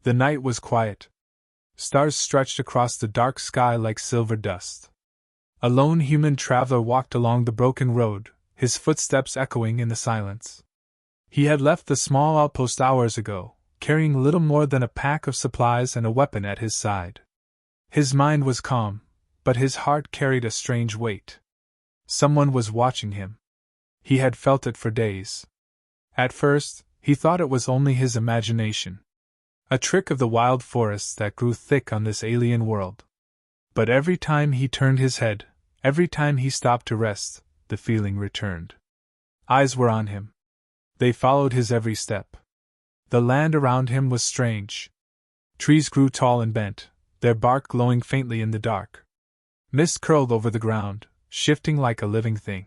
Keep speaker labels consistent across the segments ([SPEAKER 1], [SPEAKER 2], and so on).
[SPEAKER 1] The night was quiet. Stars stretched across the dark sky like silver dust. A lone human traveler walked along the broken road, his footsteps echoing in the silence. He had left the small outpost hours ago, carrying little more than a pack of supplies and a weapon at his side. His mind was calm, but his heart carried a strange weight. Someone was watching him. He had felt it for days. At first, he thought it was only his imagination. A trick of the wild forests that grew thick on this alien world. But every time he turned his head, every time he stopped to rest, the feeling returned. Eyes were on him. They followed his every step. The land around him was strange. Trees grew tall and bent, their bark glowing faintly in the dark. Mist curled over the ground, shifting like a living thing.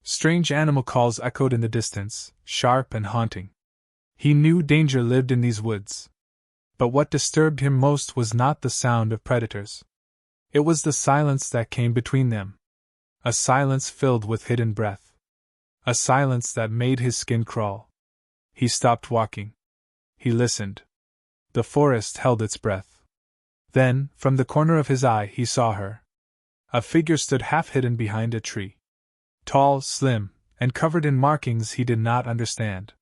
[SPEAKER 1] Strange animal calls echoed in the distance, sharp and haunting. He knew danger lived in these woods. But what disturbed him most was not the sound of predators. It was the silence that came between them. A silence filled with hidden breath. A silence that made his skin crawl. He stopped walking. He listened. The forest held its breath. Then, from the corner of his eye, he saw her. A figure stood half hidden behind a tree. Tall, slim, and covered in markings he did not understand.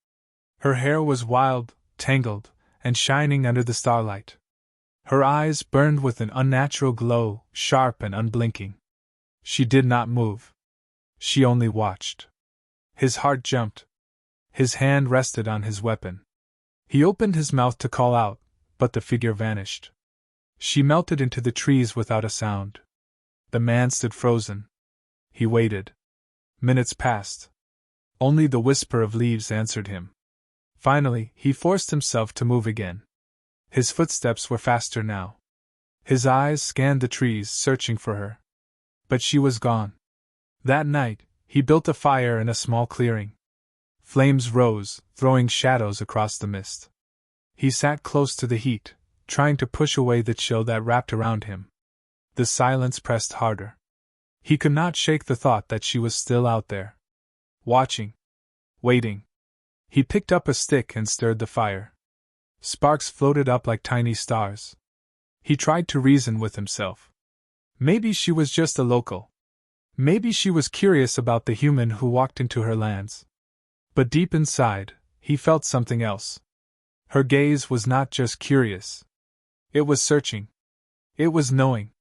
[SPEAKER 1] Her hair was wild, tangled, and shining under the starlight. Her eyes burned with an unnatural glow, sharp and unblinking. She did not move. She only watched. His heart jumped. His hand rested on his weapon. He opened his mouth to call out, but the figure vanished. She melted into the trees without a sound. The man stood frozen. He waited. Minutes passed. Only the whisper of leaves answered him. Finally, he forced himself to move again. His footsteps were faster now. His eyes scanned the trees, searching for her. But she was gone. That night, he built a fire in a small clearing. Flames rose, throwing shadows across the mist. He sat close to the heat, trying to push away the chill that wrapped around him. The silence pressed harder. He could not shake the thought that she was still out there. Watching. Waiting. He picked up a stick and stirred the fire. Sparks floated up like tiny stars. He tried to reason with himself. Maybe she was just a local. Maybe she was curious about the human who walked into her lands. But deep inside, he felt something else. Her gaze was not just curious. It was searching. It was knowing.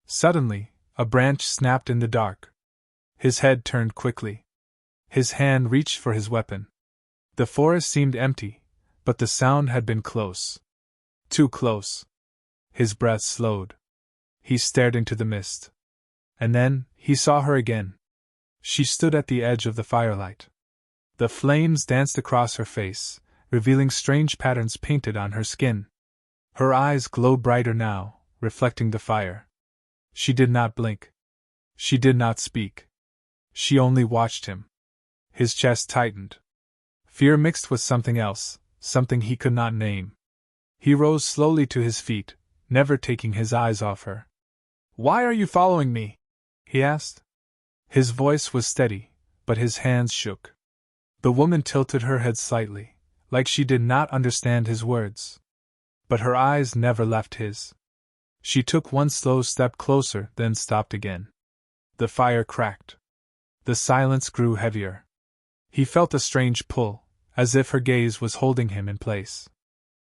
[SPEAKER 1] Suddenly, a branch snapped in the dark. His head turned quickly. His hand reached for his weapon. The forest seemed empty, but the sound had been close. Too close. His breath slowed. He stared into the mist. And then, he saw her again. She stood at the edge of the firelight. The flames danced across her face, revealing strange patterns painted on her skin. Her eyes glowed brighter now, reflecting the fire. She did not blink. She did not speak. She only watched him. His chest tightened. Fear mixed with something else, something he could not name. He rose slowly to his feet, never taking his eyes off her. "Why are you following me?" he asked. His voice was steady, but his hands shook. The woman tilted her head slightly, like she did not understand his words. But her eyes never left his. She took one slow step closer, then stopped again. The fire cracked. The silence grew heavier. He felt a strange pull, as if her gaze was holding him in place.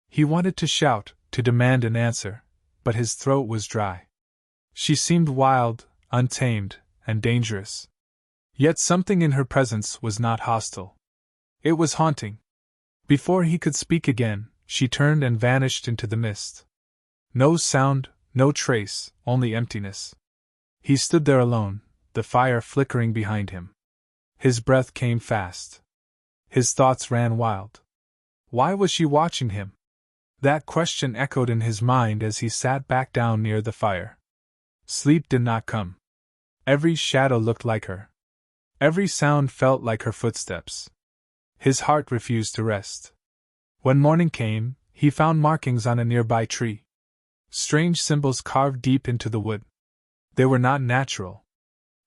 [SPEAKER 1] He wanted to shout, to demand an answer, but his throat was dry. She seemed wild, untamed, and dangerous. Yet something in her presence was not hostile. It was haunting. Before he could speak again, she turned and vanished into the mist. No sound, no trace, only emptiness. He stood there alone, the fire flickering behind him. His breath came fast. His thoughts ran wild. Why was she watching him? That question echoed in his mind as he sat back down near the fire. Sleep did not come. Every shadow looked like her. Every sound felt like her footsteps. His heart refused to rest. When morning came, he found markings on a nearby tree. Strange symbols carved deep into the wood. They were not natural.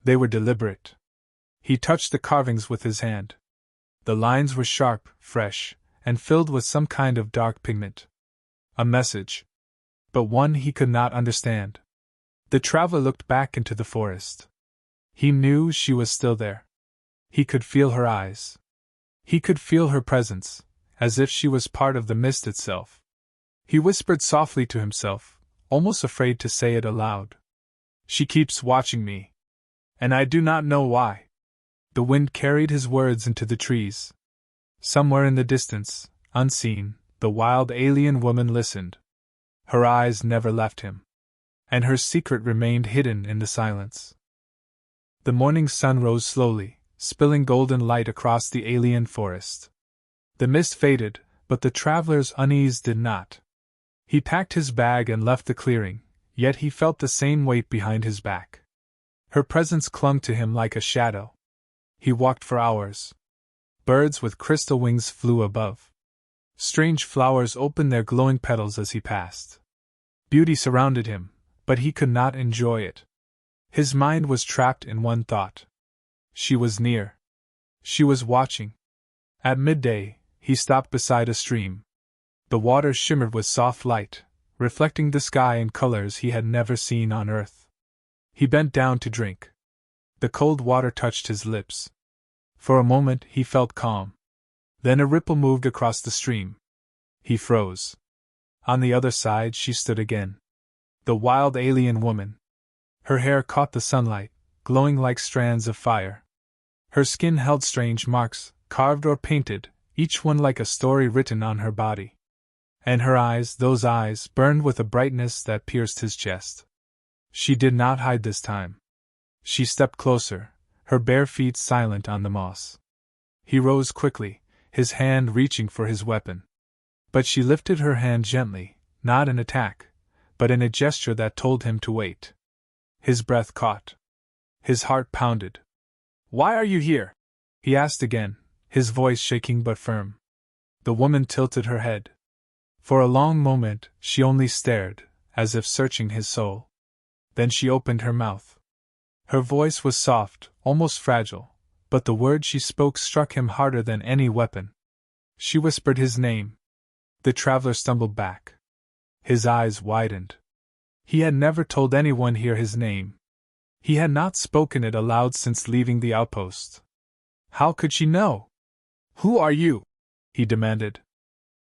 [SPEAKER 1] They were deliberate. He touched the carvings with his hand. The lines were sharp, fresh, and filled with some kind of dark pigment. A message. But one he could not understand. The traveler looked back into the forest. He knew she was still there. He could feel her eyes. He could feel her presence, as if she was part of the mist itself. He whispered softly to himself, almost afraid to say it aloud. She keeps watching me. And I do not know why. The wind carried his words into the trees. Somewhere in the distance, unseen, the wild alien woman listened. Her eyes never left him. And her secret remained hidden in the silence. The morning sun rose slowly, spilling golden light across the alien forest. The mist faded, but the traveler's unease did not. He packed his bag and left the clearing, yet he felt the same weight behind his back. Her presence clung to him like a shadow. He walked for hours. Birds with crystal wings flew above. Strange flowers opened their glowing petals as he passed. Beauty surrounded him, but he could not enjoy it. His mind was trapped in one thought. She was near. She was watching. At midday, he stopped beside a stream. The water shimmered with soft light, reflecting the sky in colors he had never seen on Earth. He bent down to drink. The cold water touched his lips. For a moment he felt calm. Then a ripple moved across the stream. He froze. On the other side she stood again. The wild alien woman. Her hair caught the sunlight, glowing like strands of fire. Her skin held strange marks, carved or painted, each one like a story written on her body. And her eyes, those eyes, burned with a brightness that pierced his chest. She did not hide this time. She stepped closer, her bare feet silent on the moss. He rose quickly, his hand reaching for his weapon. But she lifted her hand gently, not in attack, but in a gesture that told him to wait. His breath caught. His heart pounded. "Why are you here?" he asked again, his voice shaking but firm. The woman tilted her head. For a long moment, she only stared, as if searching his soul. Then she opened her mouth. Her voice was soft, almost fragile, but the words she spoke struck him harder than any weapon. She whispered his name. The traveler stumbled back. His eyes widened. He had never told anyone here his name. He had not spoken it aloud since leaving the outpost. How could she know? "Who are you?" he demanded.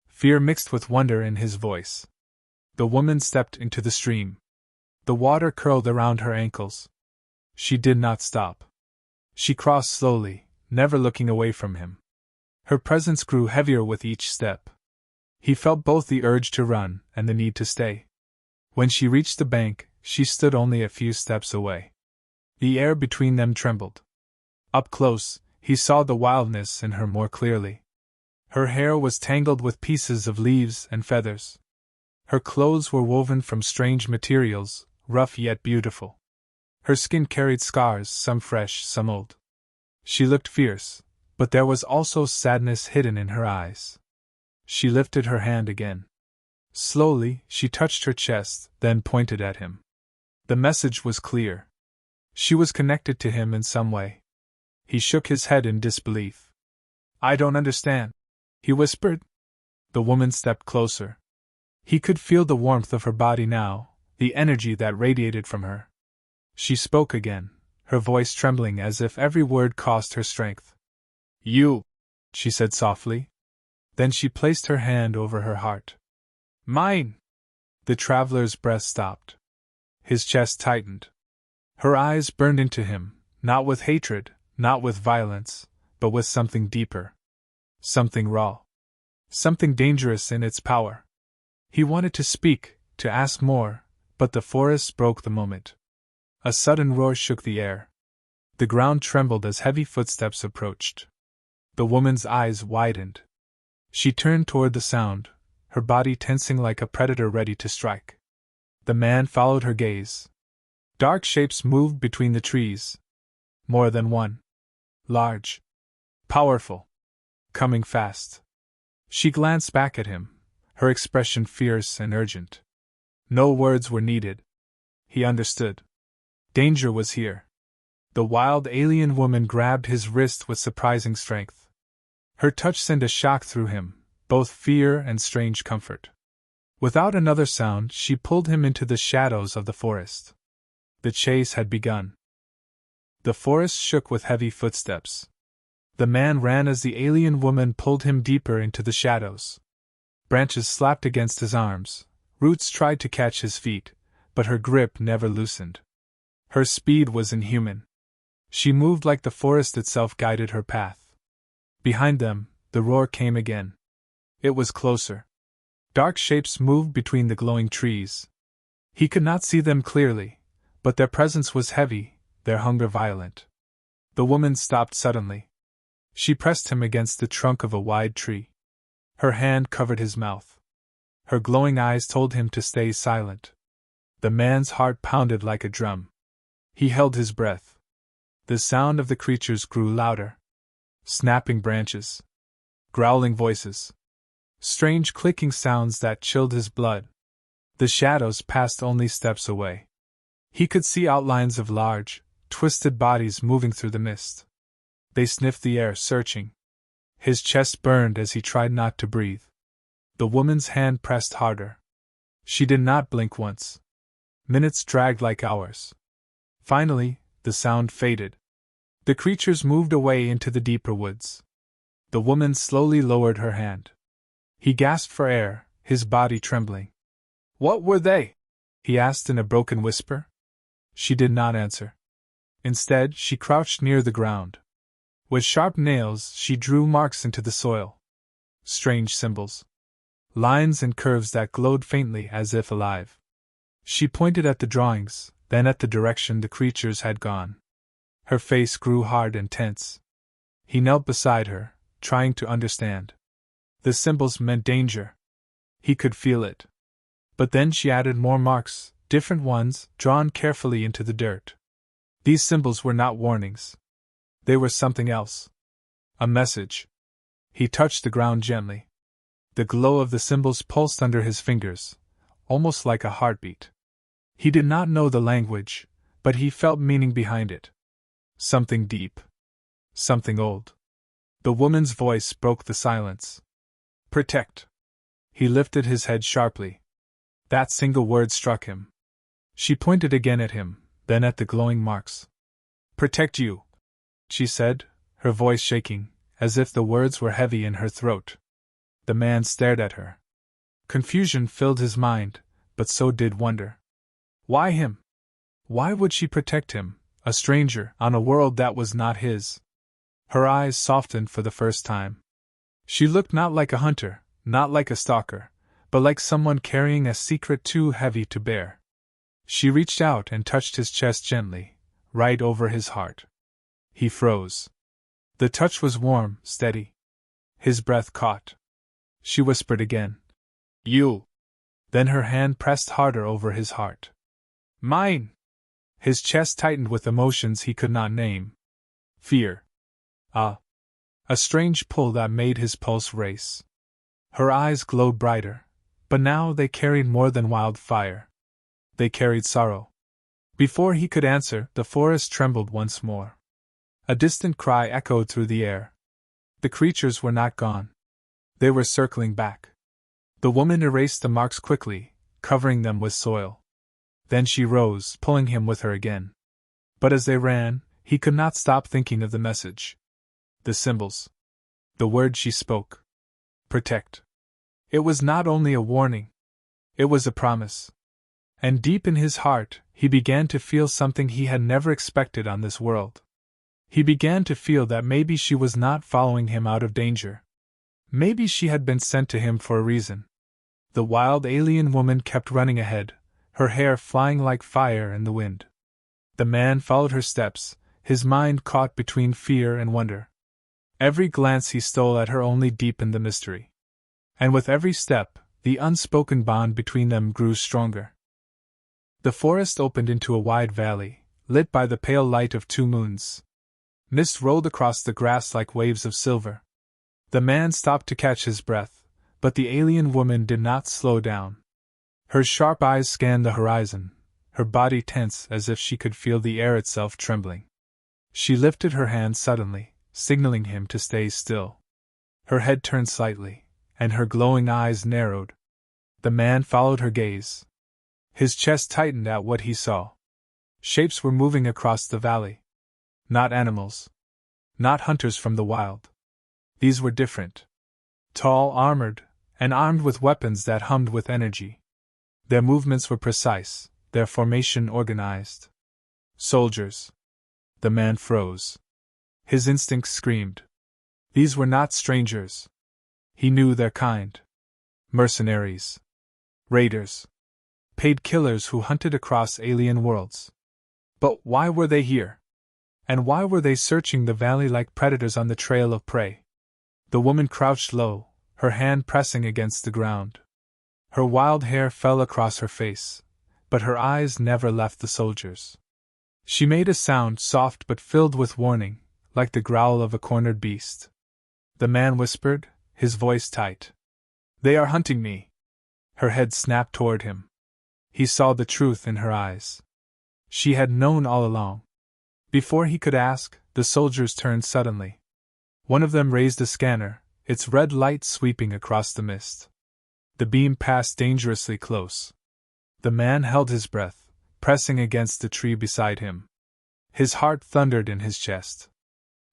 [SPEAKER 1] Fear mixed with wonder in his voice. The woman stepped into the stream. The water curled around her ankles. She did not stop. She crossed slowly, never looking away from him. Her presence grew heavier with each step. He felt both the urge to run and the need to stay. When she reached the bank, she stood only a few steps away. The air between them trembled. Up close, he saw the wildness in her more clearly. Her hair was tangled with pieces of leaves and feathers. Her clothes were woven from strange materials, rough yet beautiful. Her skin carried scars, some fresh, some old. She looked fierce, but there was also sadness hidden in her eyes. She lifted her hand again. Slowly, she touched her chest, then pointed at him. The message was clear. She was connected to him in some way. He shook his head in disbelief. "I don't understand," he whispered. The woman stepped closer. He could feel the warmth of her body now, the energy that radiated from her. She spoke again, her voice trembling as if every word cost her strength. "You," she said softly. Then she placed her hand over her heart. "Mine!" The traveler's breath stopped. His chest tightened. Her eyes burned into him, not with hatred, not with violence, but with something deeper. Something raw. Something dangerous in its power. He wanted to speak, to ask more, but the forest broke the moment. A sudden roar shook the air. The ground trembled as heavy footsteps approached. The woman's eyes widened. She turned toward the sound, her body tensing like a predator ready to strike. The man followed her gaze. Dark shapes moved between the trees. More than one. Large. Powerful. Coming fast. She glanced back at him, her expression fierce and urgent. No words were needed. He understood. Danger was here. The wild alien woman grabbed his wrist with surprising strength. Her touch sent a shock through him, both fear and strange comfort. Without another sound, she pulled him into the shadows of the forest. The chase had begun. The forest shook with heavy footsteps. The man ran as the alien woman pulled him deeper into the shadows. Branches slapped against his arms, roots tried to catch his feet, but her grip never loosened. Her speed was inhuman. She moved like the forest itself guided her path. Behind them, the roar came again. It was closer. Dark shapes moved between the glowing trees. He could not see them clearly, but their presence was heavy, their hunger violent. The woman stopped suddenly. She pressed him against the trunk of a wide tree. Her hand covered his mouth. Her glowing eyes told him to stay silent. The man's heart pounded like a drum. He held his breath. The sound of the creatures grew louder. Snapping branches. Growling voices. Strange clicking sounds that chilled his blood. The shadows passed only steps away. He could see outlines of large, twisted bodies moving through the mist. They sniffed the air, searching. His chest burned as he tried not to breathe. The woman's hand pressed harder. She did not blink once. Minutes dragged like hours. Finally, the sound faded. The creatures moved away into the deeper woods. The woman slowly lowered her hand. He gasped for air, his body trembling. "What were they?" he asked in a broken whisper. She did not answer. Instead, she crouched near the ground. With sharp nails, she drew marks into the soil. Strange symbols. Lines and curves that glowed faintly as if alive. She pointed at the drawings, then at the direction the creatures had gone. Her face grew hard and tense. He knelt beside her, trying to understand. The symbols meant danger. He could feel it. But then she added more marks, different ones, drawn carefully into the dirt. These symbols were not warnings. They were something else. A message. He touched the ground gently. The glow of the symbols pulsed under his fingers, almost like a heartbeat. He did not know the language, but he felt meaning behind it. Something deep. Something old. The woman's voice broke the silence. "Protect." He lifted his head sharply. That single word struck him. She pointed again at him, then at the glowing marks. "Protect you," she said, her voice shaking, as if the words were heavy in her throat. The man stared at her. Confusion filled his mind, but so did wonder. Why him? Why would she protect him, a stranger, on a world that was not his? Her eyes softened for the first time. She looked not like a hunter, not like a stalker, but like someone carrying a secret too heavy to bear. She reached out and touched his chest gently, right over his heart. He froze. The touch was warm, steady. His breath caught. She whispered again. "You." Then her hand pressed harder over his heart. "Mine." His chest tightened with emotions he could not name. Fear. A strange pull that made his pulse race. Her eyes glowed brighter, but now they carried more than wildfire. They carried sorrow. Before he could answer, the forest trembled once more. A distant cry echoed through the air. The creatures were not gone. They were circling back. The woman erased the marks quickly, covering them with soil. Then she rose, pulling him with her again. But as they ran, he could not stop thinking of the message. The symbols. The word she spoke. Protect. It was not only a warning. It was a promise. And deep in his heart, he began to feel something he had never expected on this world. He began to feel that maybe she was not following him out of danger. Maybe she had been sent to him for a reason. The wild alien woman kept running ahead, her hair flying like fire in the wind. The man followed her steps, his mind caught between fear and wonder. Every glance he stole at her only deepened the mystery. And with every step, the unspoken bond between them grew stronger. The forest opened into a wide valley, lit by the pale light of two moons. Mist rolled across the grass like waves of silver. The man stopped to catch his breath, but the alien woman did not slow down. Her sharp eyes scanned the horizon, her body tense as if she could feel the air itself trembling. She lifted her hand suddenly, signaling him to stay still. Her head turned slightly, and her glowing eyes narrowed. The man followed her gaze. His chest tightened at what he saw. Shapes were moving across the valley. Not animals. Not hunters from the wild. These were different. Tall, armored, and armed with weapons that hummed with energy. Their movements were precise, their formation organized. Soldiers. The man froze. His instincts screamed. These were not strangers. He knew their kind. Mercenaries. Raiders. Paid killers who hunted across alien worlds. But why were they here? And why were they searching the valley like predators on the trail of prey? The woman crouched low, her hand pressing against the ground. Her wild hair fell across her face, but her eyes never left the soldiers. She made a sound soft but filled with warning, like the growl of a cornered beast. The man whispered, his voice tight. "They are hunting me." Her head snapped toward him. He saw the truth in her eyes. She had known all along. Before he could ask, the soldiers turned suddenly. One of them raised a scanner, its red light sweeping across the mist. The beam passed dangerously close. The man held his breath, pressing against the tree beside him. His heart thundered in his chest.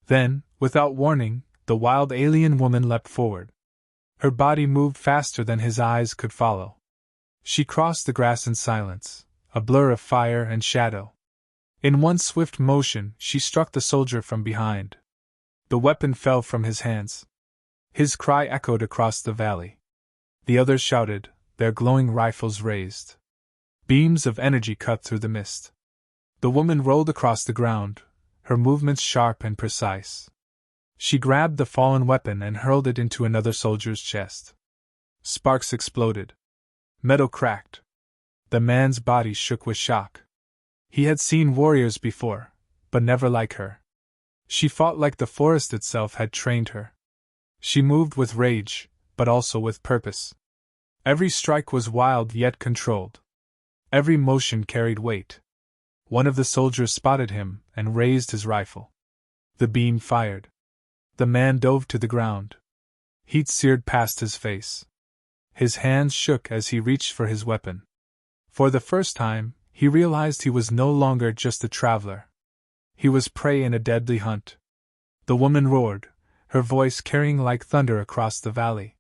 [SPEAKER 1] Then, without warning, the wild alien woman leapt forward. Her body moved faster than his eyes could follow. She crossed the grass in silence, a blur of fire and shadow. In one swift motion, she struck the soldier from behind. The weapon fell from his hands. His cry echoed across the valley. The others shouted, their glowing rifles raised. Beams of energy cut through the mist. The woman rolled across the ground, her movements sharp and precise. She grabbed the fallen weapon and hurled it into another soldier's chest. Sparks exploded. Metal cracked. The man's body shook with shock. He had seen warriors before, but never like her. She fought like the forest itself had trained her. She moved with rage, but also with purpose. Every strike was wild yet controlled. Every motion carried weight. One of the soldiers spotted him and raised his rifle. The beam fired. The man dove to the ground. Heat seared past his face. His hands shook as he reached for his weapon. For the first time, he realized he was no longer just a traveler. He was prey in a deadly hunt. The woman roared, her voice carrying like thunder across the valley.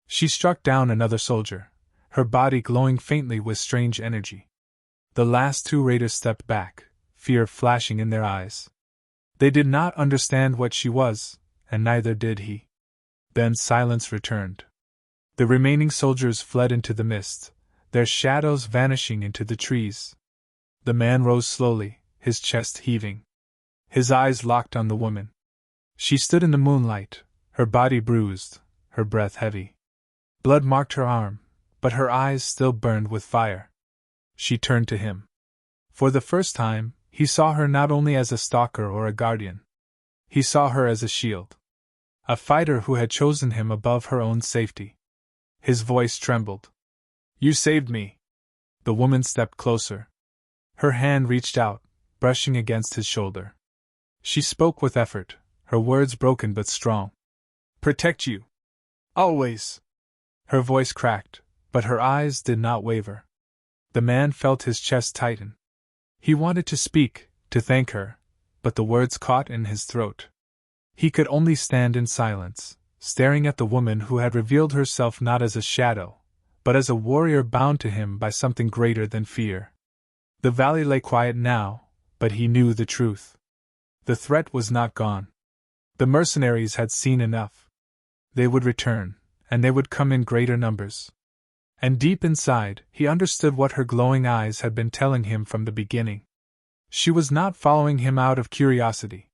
[SPEAKER 1] She struck down another soldier, her body glowing faintly with strange energy. The last two raiders stepped back, fear flashing in their eyes. They did not understand what she was, and neither did he. Then silence returned. The remaining soldiers fled into the mist, their shadows vanishing into the trees. The man rose slowly, his chest heaving. His eyes locked on the woman. She stood in the moonlight, her body bruised, her breath heavy. Blood marked her arm, but her eyes still burned with fire. She turned to him. For the first time, he saw her not only as a stalker or a guardian. He saw her as a shield. A fighter who had chosen him above her own safety. His voice trembled. "You saved me." The woman stepped closer. Her hand reached out, brushing against his shoulder. She spoke with effort, her words broken but strong. "Protect you. Always." Her voice cracked, but her eyes did not waver. The man felt his chest tighten. He wanted to speak, to thank her, but the words caught in his throat. He could only stand in silence, staring at the woman who had revealed herself not as a shadow, but as a warrior bound to him by something greater than fear. The valley lay quiet now, but he knew the truth. The threat was not gone. The mercenaries had seen enough. They would return, and they would come in greater numbers. And deep inside, he understood what her glowing eyes had been telling him from the beginning. She was not following him out of curiosity.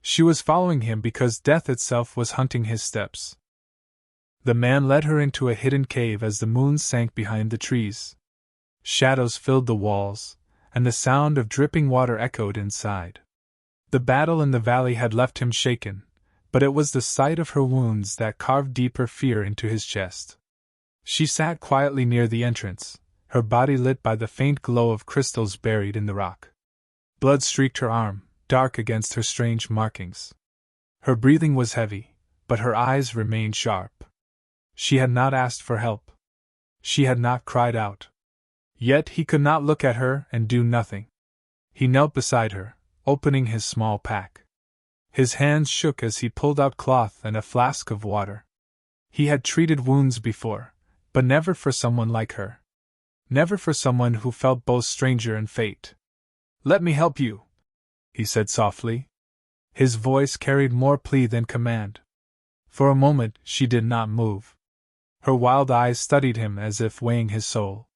[SPEAKER 1] She was following him because death itself was hunting his steps. The man led her into a hidden cave as the moon sank behind the trees. Shadows filled the walls, and the sound of dripping water echoed inside. The battle in the valley had left him shaken, but it was the sight of her wounds that carved deeper fear into his chest. She sat quietly near the entrance, her body lit by the faint glow of crystals buried in the rock. Blood streaked her arm, dark against her strange markings. Her breathing was heavy, but her eyes remained sharp. She had not asked for help. She had not cried out. Yet he could not look at her and do nothing. He knelt beside her, opening his small pack. His hands shook as he pulled out cloth and a flask of water. He had treated wounds before, but never for someone like her. Never for someone who felt both stranger and fate. "Let me help you," he said softly. His voice carried more plea than command. For a moment she did not move. Her wild eyes studied him as if weighing his soul.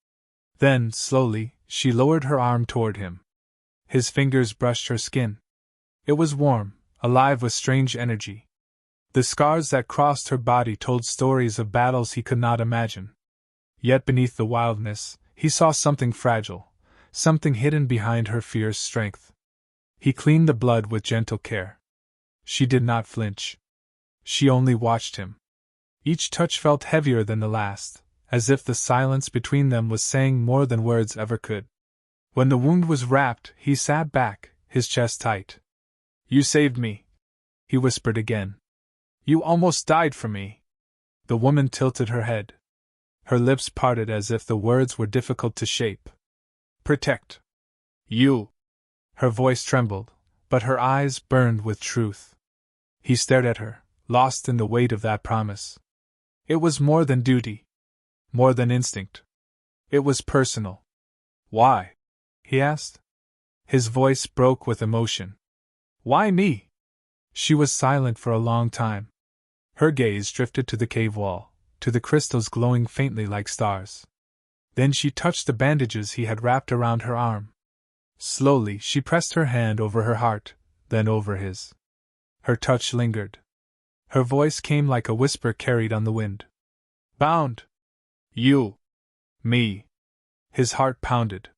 [SPEAKER 1] Then, slowly, she lowered her arm toward him. His fingers brushed her skin. It was warm, alive with strange energy. The scars that crossed her body told stories of battles he could not imagine. Yet beneath the wildness, he saw something fragile, something hidden behind her fierce strength. He cleaned the blood with gentle care. She did not flinch. She only watched him. Each touch felt heavier than the last, as if the silence between them was saying more than words ever could. When the wound was wrapped, he sat back, his chest tight. "You saved me," he whispered again. "You almost died for me." The woman tilted her head. Her lips parted as if the words were difficult to shape. "Protect you." Her voice trembled, but her eyes burned with truth. He stared at her, lost in the weight of that promise. It was more than duty. More than instinct. It was personal. "Why?" he asked. His voice broke with emotion. "Why me?" She was silent for a long time. Her gaze drifted to the cave wall, to the crystals glowing faintly like stars. Then she touched the bandages he had wrapped around her arm. Slowly she pressed her hand over her heart, then over his. Her touch lingered. Her voice came like a whisper carried on the wind. "Bound. You. Me." His heart pounded.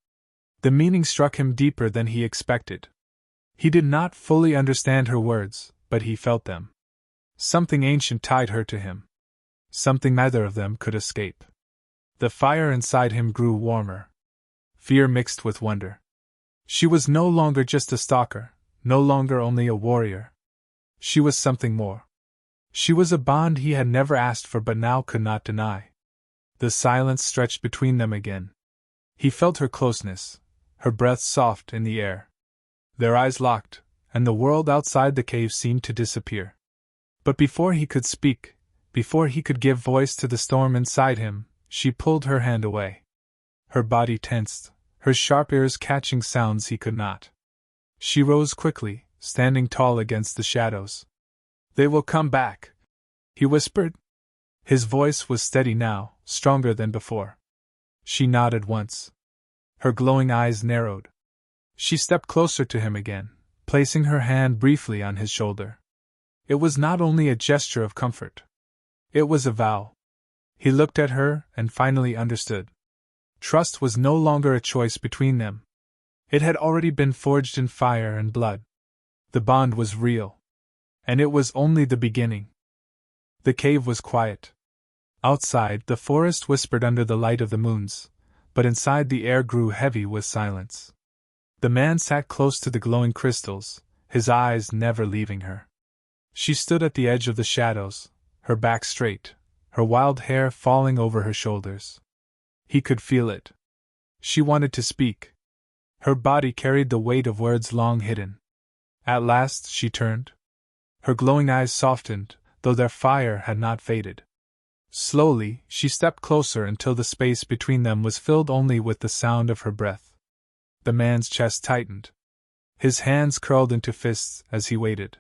[SPEAKER 1] The meaning struck him deeper than he expected. He did not fully understand her words, but he felt them. Something ancient tied her to him. Something neither of them could escape. The fire inside him grew warmer. Fear mixed with wonder. She was no longer just a stalker, no longer only a warrior. She was something more. She was a bond he had never asked for but now could not deny. The silence stretched between them again. He felt her closeness, her breath soft in the air. Their eyes locked, and the world outside the cave seemed to disappear. But before he could speak, before he could give voice to the storm inside him, she pulled her hand away. Her body tensed, her sharp ears catching sounds he could not. She rose quickly, standing tall against the shadows. "They will come back," he whispered. His voice was steady now, stronger than before. She nodded once. Her glowing eyes narrowed. She stepped closer to him again, placing her hand briefly on his shoulder. It was not only a gesture of comfort. It was a vow. He looked at her and finally understood. Trust was no longer a choice between them. It had already been forged in fire and blood. The bond was real. And it was only the beginning. The cave was quiet. Outside, the forest whispered under the light of the moons, but inside the air grew heavy with silence. The man sat close to the glowing crystals, his eyes never leaving her. She stood at the edge of the shadows, her back straight, her wild hair falling over her shoulders. He could feel it. She wanted to speak. Her body carried the weight of words long hidden. At last she turned. Her glowing eyes softened, though their fire had not faded. Slowly, she stepped closer until the space between them was filled only with the sound of her breath. The man's chest tightened. His hands curled into fists as he waited.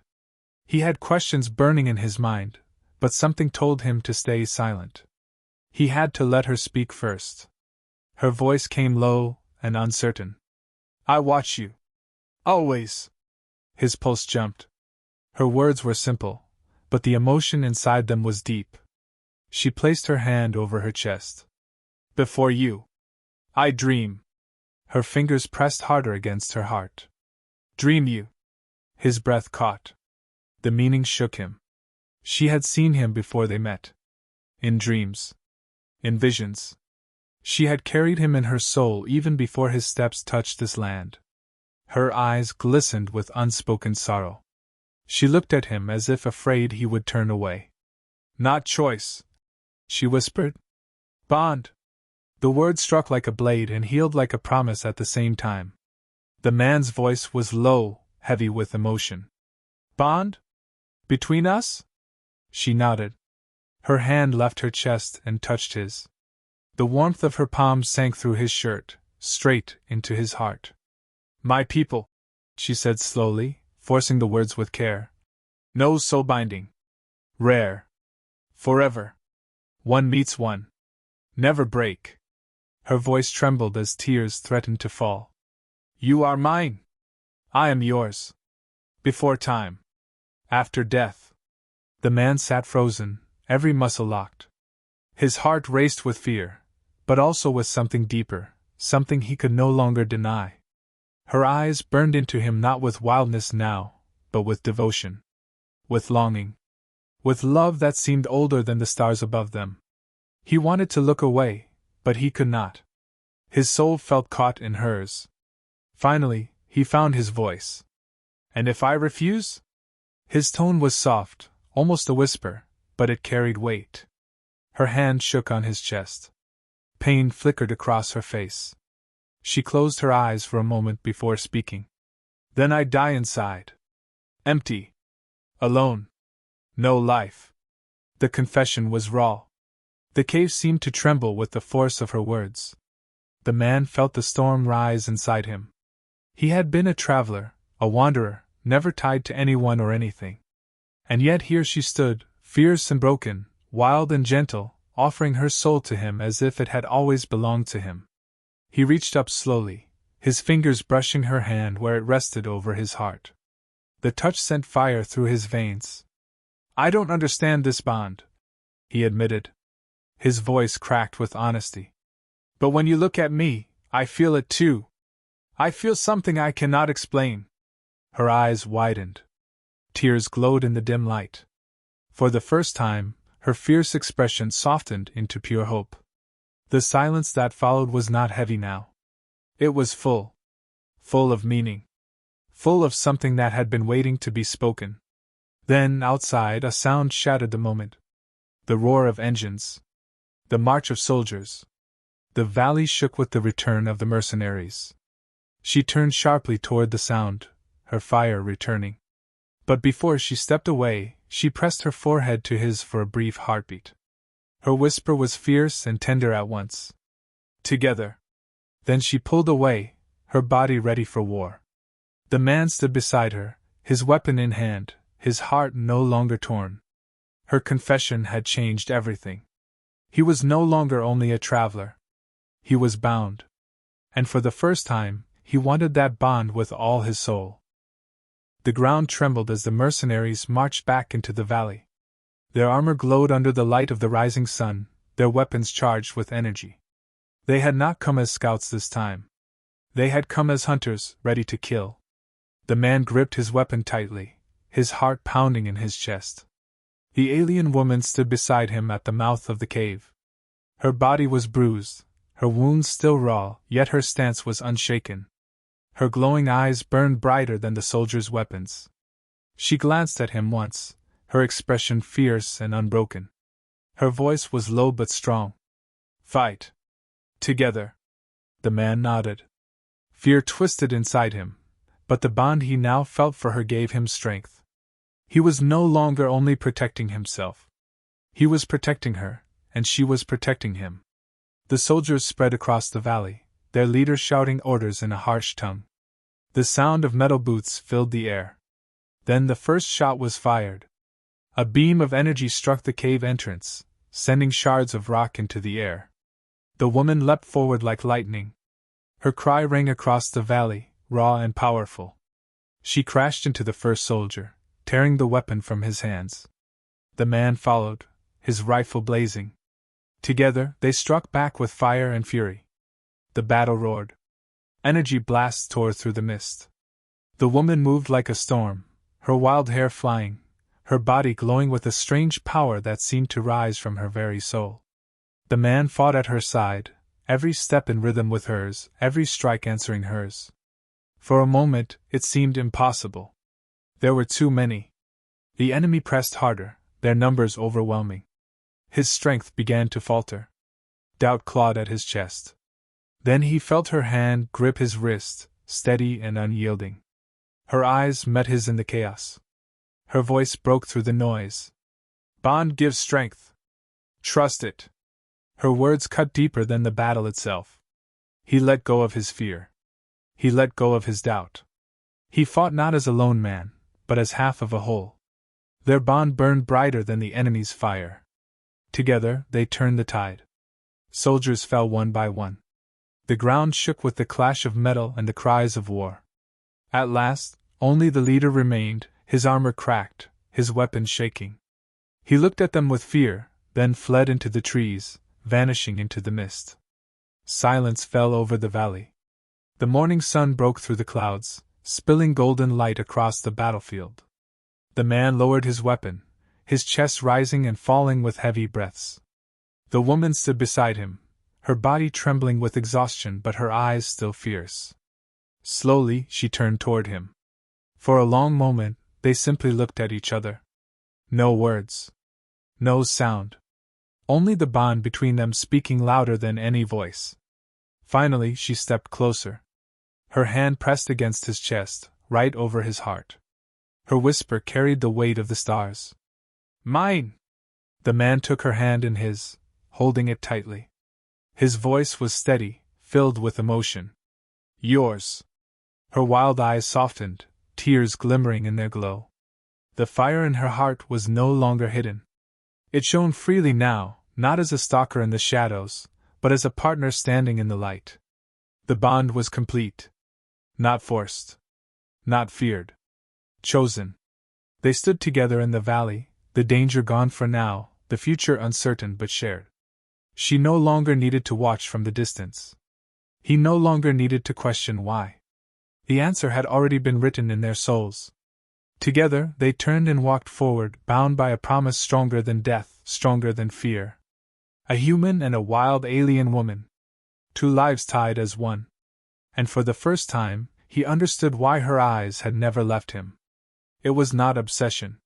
[SPEAKER 1] He had questions burning in his mind, but something told him to stay silent. He had to let her speak first. Her voice came low and uncertain. "I watch you. Always." His pulse jumped. Her words were simple, but the emotion inside them was deep. She placed her hand over her chest. "Before you, I dream." Her fingers pressed harder against her heart. "Dream you." His breath caught. The meaning shook him. She had seen him before they met. In dreams. In visions. She had carried him in her soul even before his steps touched this land. Her eyes glistened with unspoken sorrow. She looked at him as if afraid he would turn away. "Not choice," she whispered. "Bond." The word struck like a blade and healed like a promise at the same time. The man's voice was low, heavy with emotion. Bond? Between us? She nodded. Her hand left her chest and touched his. The warmth of her palms sank through his shirt, straight into his heart. My people, she said slowly, forcing the words with care. No soul binding. Rare. Forever. One meets one. Never break. Her voice trembled as tears threatened to fall. You are mine. I am yours. Before time. After death. The man sat frozen, every muscle locked. His heart raced with fear, but also with something deeper, something he could no longer deny. Her eyes burned into him not with wildness now, but with devotion. With longing. With love that seemed older than the stars above them. He wanted to look away, but he could not. His soul felt caught in hers. Finally, he found his voice. And if I refuse? His tone was soft, almost a whisper, but it carried weight. Her hand shook on his chest. Pain flickered across her face. She closed her eyes for a moment before speaking. Then I die inside. Empty. Alone. No life. The confession was raw. The cave seemed to tremble with the force of her words. The man felt the storm rise inside him. He had been a traveler, a wanderer, never tied to anyone or anything. And yet here she stood, fierce and broken, wild and gentle, offering her soul to him as if it had always belonged to him. He reached up slowly, his fingers brushing her hand where it rested over his heart. The touch sent fire through his veins. I don't understand this bond, he admitted. His voice cracked with honesty. But when you look at me, I feel it too. I feel something I cannot explain. Her eyes widened. Tears glowed in the dim light. For the first time, her fierce expression softened into pure hope. The silence that followed was not heavy now. It was full. Full of meaning. Full of something that had been waiting to be spoken. Then, outside, a sound shattered the moment. The roar of engines. The march of soldiers. The valley shook with the return of the mercenaries. She turned sharply toward the sound, her fire returning. But before she stepped away, she pressed her forehead to his for a brief heartbeat. Her whisper was fierce and tender at once. Together. Then she pulled away, her body ready for war. The man stood beside her, his weapon in hand, his heart no longer torn. Her confession had changed everything. He was no longer only a traveler. He was bound. And for the first time, he wanted that bond with all his soul. The ground trembled as the mercenaries marched back into the valley. Their armor glowed under the light of the rising sun, their weapons charged with energy. They had not come as scouts this time. They had come as hunters, ready to kill. The man gripped his weapon tightly, his heart pounding in his chest. The alien woman stood beside him at the mouth of the cave. Her body was bruised, her wounds still raw, yet her stance was unshaken. Her glowing eyes burned brighter than the soldiers' weapons. She glanced at him once, her expression fierce and unbroken. Her voice was low but strong. Fight. Together. The man nodded. Fear twisted inside him, but the bond he now felt for her gave him strength. He was no longer only protecting himself. He was protecting her, and she was protecting him. The soldiers spread across the valley, their leader shouting orders in a harsh tongue. The sound of metal boots filled the air. Then the first shot was fired. A beam of energy struck the cave entrance, sending shards of rock into the air. The woman leapt forward like lightning. Her cry rang across the valley, raw and powerful. She crashed into the first soldier, tearing the weapon from his hands. The man followed, his rifle blazing. Together, they struck back with fire and fury. The battle roared. Energy blasts tore through the mist. The woman moved like a storm, her wild hair flying, her body glowing with a strange power that seemed to rise from her very soul. The man fought at her side, every step in rhythm with hers, every strike answering hers. For a moment, it seemed impossible. There were too many. The enemy pressed harder, their numbers overwhelming. His strength began to falter. Doubt clawed at his chest. Then he felt her hand grip his wrist, steady and unyielding. Her eyes met his in the chaos. Her voice broke through the noise. Bond gives strength. Trust it. Her words cut deeper than the battle itself. He let go of his fear. He let go of his doubt. He fought not as a lone man, but as half of a whole. Their bond burned brighter than the enemy's fire. Together, they turned the tide. Soldiers fell one by one. The ground shook with the clash of metal and the cries of war. At last, only the leader remained, his armor cracked, his weapon shaking. He looked at them with fear, then fled into the trees, vanishing into the mist. Silence fell over the valley. The morning sun broke through the clouds, spilling golden light across the battlefield. The man lowered his weapon, his chest rising and falling with heavy breaths. The woman stood beside him, her body trembling with exhaustion but her eyes still fierce. Slowly, she turned toward him. For a long moment, they simply looked at each other. No words. No sound. Only the bond between them speaking louder than any voice. Finally, she stepped closer. Her hand pressed against his chest, right over his heart. Her whisper carried the weight of the stars. Mine! The man took her hand in his, holding it tightly. His voice was steady, filled with emotion. Yours! Her wild eyes softened, tears glimmering in their glow. The fire in her heart was no longer hidden. It shone freely now, not as a stalker in the shadows, but as a partner standing in the light. The bond was complete. Not forced. Not feared. Chosen. They stood together in the valley, the danger gone for now, the future uncertain but shared. She no longer needed to watch from the distance. He no longer needed to question why. The answer had already been written in their souls. Together, they turned and walked forward, bound by a promise stronger than death, stronger than fear. A human and a wild alien woman. 2 lives tied as one. And for the first time, he understood why her eyes had never left him. It was not obsession.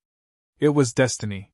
[SPEAKER 1] It was destiny.